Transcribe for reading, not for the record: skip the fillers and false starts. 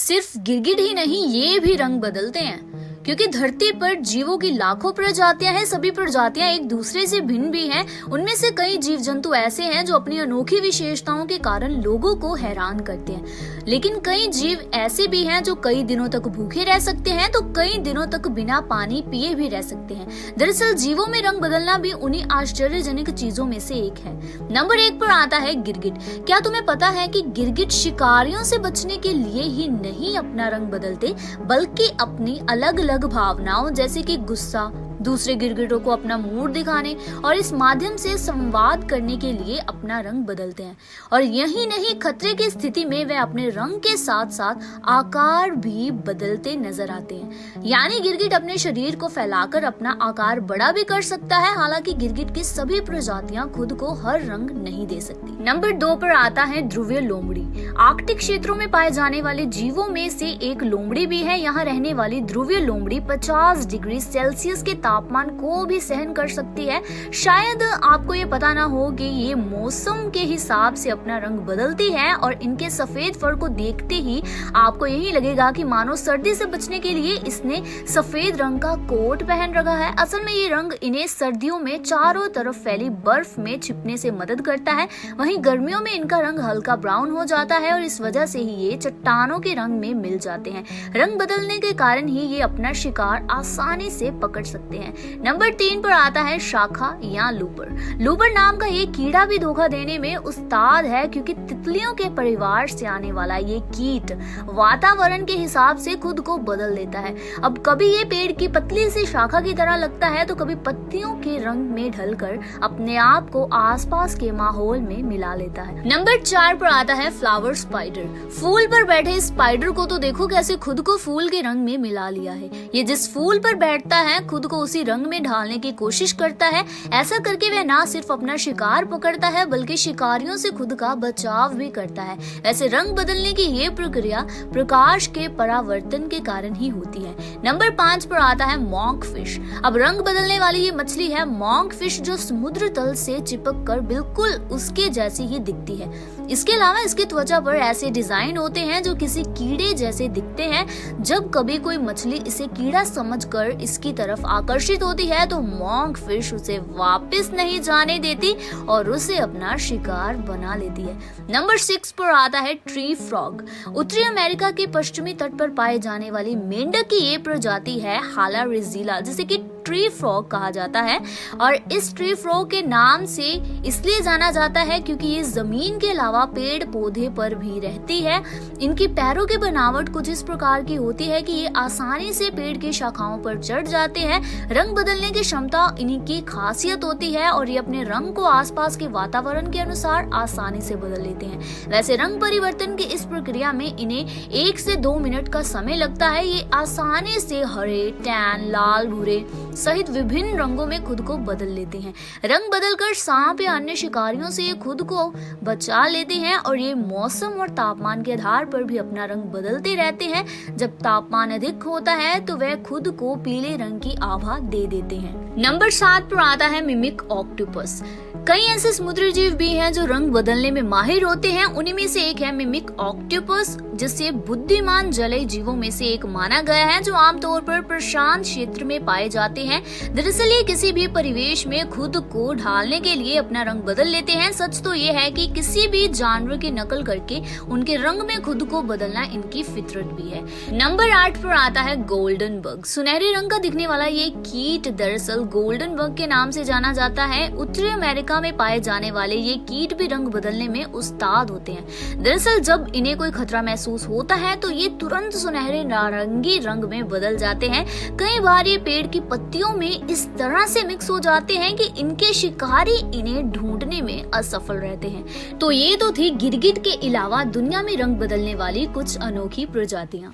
सिर्फ गिरगिट ही नहीं, ये भी रंग बदलते हैं। क्योंकि धरती पर जीवों की लाखों प्रजातियां हैं, सभी प्रजातियां एक दूसरे से भिन्न भी हैं। उनमें से कई जीव जंतु ऐसे हैं जो अपनी अनोखी विशेषताओं के कारण लोगों को हैरान करते हैं, लेकिन कई जीव ऐसे भी हैं जो कई दिनों तक भूखे रह सकते हैं, तो कई दिनों तक बिना पानी पिए भी रह सकते हैं। दरअसल जीवों में रंग बदलना भी उन्हीं आश्चर्यजनक चीजों में से एक है। नंबर 1 पर आता है गिरगिट। क्या तुम्हें पता है कि गिरगिट शिकारियों से बचने के लिए ही नहीं अपना रंग बदलते, बल्कि अपनी अलग अलग भावनाओं जैसे कि गुस्सा, दूसरे गिरगिटों को अपना मूड दिखाने और इस माध्यम से संवाद करने के लिए अपना रंग बदलते हैं। और यही नहीं, खतरे की स्थिति में वे अपने रंग के साथ साथ आकार भी बदलते नजर आते हैं। यानी गिरगिट अपने शरीर को फैलाकर अपना आकार बड़ा भी कर सकता है। हालांकि गिरगिट की सभी प्रजातियां खुद को हर रंग नहीं दे सकती। नंबर 2 पर आता है ध्रुवीय लोमड़ी। आर्कटिक क्षेत्रों में पाए जाने वाले जीवों में से एक लोमड़ी भी है। यहाँ रहने वाली ध्रुवीय लोमड़ी 50 डिग्री सेल्सियस के तापमान को भी सहन कर सकती है। शायद आपको ये पता ना हो कि ये मौसम के हिसाब से अपना रंग बदलती है, और इनके सफेद फर को देखते ही आपको यही लगेगा कि मानो सर्दी से बचने के लिए इसने सफेद रंग का कोट पहन रखा है। असल में ये रंग इन्हें सर्दियों में चारों तरफ फैली बर्फ में छिपने से मदद करता है। वहीं गर्मियों में इनका रंग हल्का ब्राउन हो जाता है और इस वजह से ही ये चट्टानों के रंग में मिल जाते हैं। रंग बदलने के कारण ही ये अपना शिकार आसानी से पकड़ सकते हैं। नंबर 3 पर आता है शाखा या लूपर। लूपर नाम का ये कीड़ा भी धोखा देने में उस्ताद है, क्योंकि तितलियों के परिवार से आने वाला ये कीट वातावरण के हिसाब से खुद को बदल देता है। अब कभी ये पेड़ की पतली सी शाखा की तरह लगता है, तो कभी पत्तियों के रंग में ढलकर अपने आप को आसपास के माहौल में मिला लेता है। नंबर 4 पर आता है फ्लावर स्पाइडर। फूल पर बैठे स्पाइडर को तो देखो कैसे खुद को फूल के रंग में मिला लिया है। ये जिस फूल पर बैठता है खुद को उसी रंग में ढालने की कोशिश करता है। ऐसा करके वह ना सिर्फ अपना शिकार पकड़ता है, बल्कि शिकारियों से खुद का बचाव भी करता है। वैसे रंग बदलने की ये प्रक्रिया प्रकाश के परावर्तन के कारण ही होती है। नंबर 5 पर आता है मॉन्क फिश। अब रंग बदलने वाली ये मछली है मॉन्क फिश, जो समुद्र तल से चिपक कर बिल्कुल उसके जैसी ही दिखती है। इसके अलावा इसकी त्वचा पर ऐसे डिजाइन होते हैं जो किसी कीड़े जैसे दिखते हैं। जब कभी कोई मछली इसे कीड़ा समझकर इसकी तरफ आकर्षित होती है, तो मॉन्क फिश उसे वापस नहीं जाने देती और उसे अपना शिकार बना लेती है। नंबर 6 पर आता है ट्री फ्रॉग। उत्तरी अमेरिका के पश्चिमी तट पर पाए जाने वाली मेंढक की ये प्रजाति है हाला रिजीला, जिसे कि ट्री फ्रॉग कहा जाता है। और इस ट्री फ्रॉग के नाम से इसलिए जाना जाता है क्योंकि ये जमीन के अलावा पेड़ पौधे पर भी रहती है। इनकी पैरों की बनावट कुछ इस प्रकार की होती है कि ये आसानी से पेड़ की शाखाओं पर चढ़ जाते हैं। रंग बदलने की क्षमता इनकी खासियत होती है और ये अपने रंग को आसपास के वातावरण के अनुसार आसानी से बदल लेते हैं। वैसे रंग परिवर्तन की इस प्रक्रिया में इन्हें 1 से 2 मिनट का समय लगता है। ये आसानी से हरे, टैन, लाल, भूरे सहित विभिन्न रंगों में खुद को बदल लेते हैं। रंग बदलकर सांप या अन्य शिकारियों से ये खुद को बचा लेते हैं, और ये मौसम और तापमान के आधार पर भी अपना रंग बदलते रहते हैं। जब तापमान अधिक होता है तो वह खुद को पीले रंग की आभा दे देते हैं। नंबर 7 पर आता है मिमिक ऑक्टोपस। कई ऐसे समुद्री जीव भी हैं जो रंग बदलने में माहिर होते हैं। उन्हीं में से एक है मिमिक ऑक्टोपस, जिसे बुद्धिमान जलीय जीवों में से एक माना गया है, जो आमतौर पर प्रशांत क्षेत्र में पाए जाते हैं। दरअसल ये किसी भी परिवेश में खुद को ढालने के लिए अपना रंग बदल लेते हैं। सच तो ये है कि किसी भी जानवर की नकल करके उनके रंग में खुद को बदलना इनकी फितरत भी है। नंबर 8 पर आता है गोल्डन बग। सुनहरे रंग का दिखने वाला ये कीट दरअसल गोल्डन बग के नाम से जाना जाता है। उत्तरी अमेरिका में पाए जाने वाले ये कीट भी रंग बदलने में उस्ताद होते हैं। दरअसल जब इन्हें कोई खतरा महसूस होता है तो ये तुरंत सुनहरे नारंगी रंग में बदल जाते हैं। कई बार ये पेड़ की पत्तियों में इस तरह से मिक्स हो जाते हैं कि इनके शिकारी इन्हें ढूंढने में असफल रहते हैं। तो ये तो थी गिरगिट के अलावा दुनिया में रंग बदलने वाली कुछ अनोखी प्रजातियां।